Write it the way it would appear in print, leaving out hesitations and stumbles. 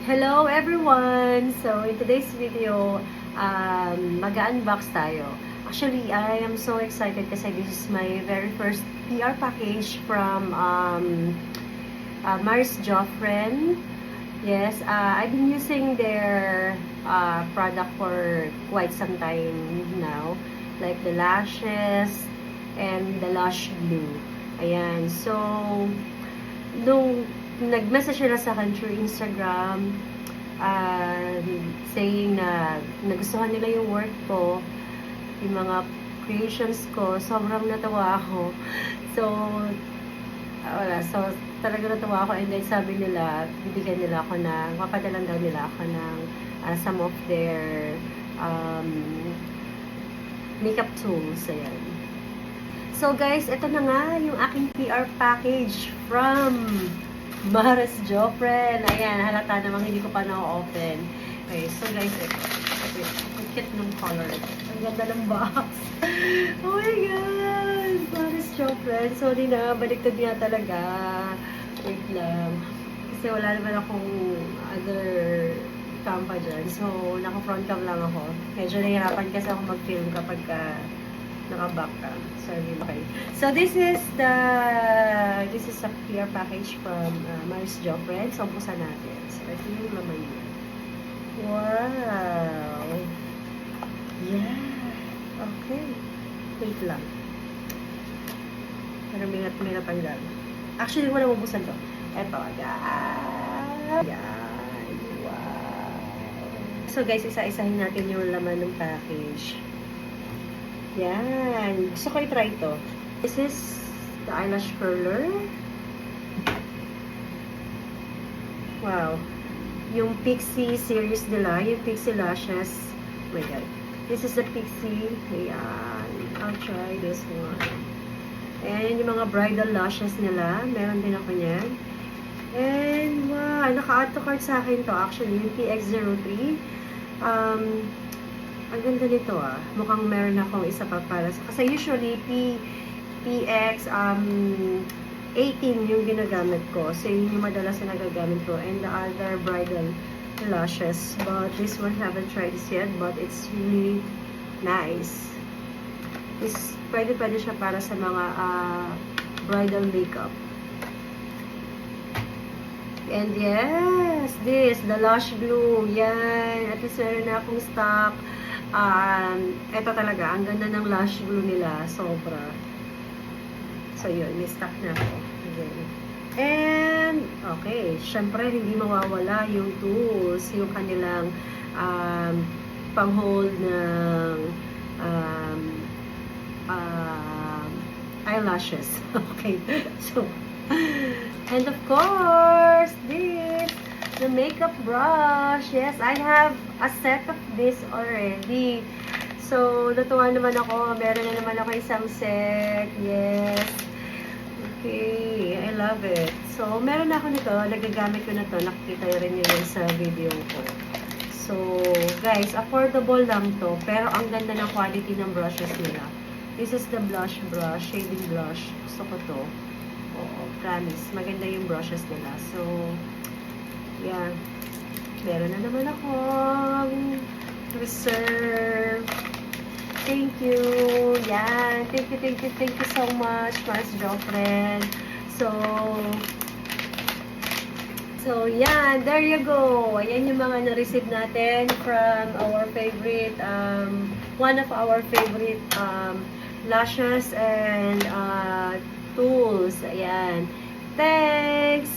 Hello everyone! So, in today's video, mag-unbox tayo. Actually, I am so excited kasi this is my very first PR package from Mars Joffren. Yes, I've been using their product for quite some time now. Like the lashes and the lash glue. Ayan, so, nung nag-message sila sa akin through Instagram, saying na nagustuhan nila yung work ko, yung mga creations ko, sobrang natawa ako. So, wala. So, talaga natawa ako, and then sabi nila, bibigyan nila ako ng, papadalan daw nila ako ng some of their makeup tools. Ayan. So, guys, ito na nga yung aking PR package from Mars Joffren. Ayan, halata namang hindi ko pa na-open. Okay, so guys, ito. Ang cute ng color. Ang ganda ng box. Oh my God! Mars Joffren. Sorry na, baliktad niya talaga. Wait lang. Kasi wala naman akong other campa dyan. So, naka-front cam lang ako. Medyo nahihirapan kasi ako mag-film kapag naka-back cam. Sorry, okay. So, this is a PR package from Mars Joffren. So, umpusan natin. So, ito yung laman niya. Wow! Yeah! Okay. Wait lang. Pero may natanggal. Actually, wala mabusan to. Ito. Ayan. Ayan. Wow! So, guys, isa-isahin natin yung laman ng package. Yan. Gusto ko i-try ito. This is the eyelash curler. Wow. Yung Pixie series nila. Yung Pixie lashes. Oh my God. This is the Pixie. Ayan. I'll try this one. And yung mga bridal lashes nila. Meron din ako niyan. And wow. Naka-add to cart sa akin to. Actually, yung PX03. Ang ganda nito Mukhang meron akong isa pa para kasi usually PX 18 yung ginagamit ko. So yun yung madalas na nagagamit ko. And the other bridal lashes. But this one haven't tried this yet. But it's really nice. Pwede siya para sa mga bridal makeup. And yes, the lash glue. Yan. At least meron na akong stock. Ito talaga, ang ganda ng lash glue nila, sobra. So yun, may stock na ako. Again. And, okay, syempre hindi mawawala yung tools, yung kanilang pang-hold ng eyelashes. Okay, so, and of course, the makeup brush. Yes, I have a set of this already. So, natuwa naman ako. Meron na naman ako isang set. Yes. Okay. I love it. So, meron na ako nito. Nagagamit ko na to. Nakikita rin yun sa video ko. So, guys, affordable lang to. Pero ang ganda ng quality ng brushes nila. This is the blush brush. Shading blush. Gusto ko to. Oo, promise. Maganda yung brushes nila. So, yan. Meron na naman akong reserve. Thank you. Yan. Thank you so much, Mars Joffren. So, yan. There you go. Ayan yung mga na-receive natin from our favorite, one of our favorite lashes and tools. Ayan. Thanks!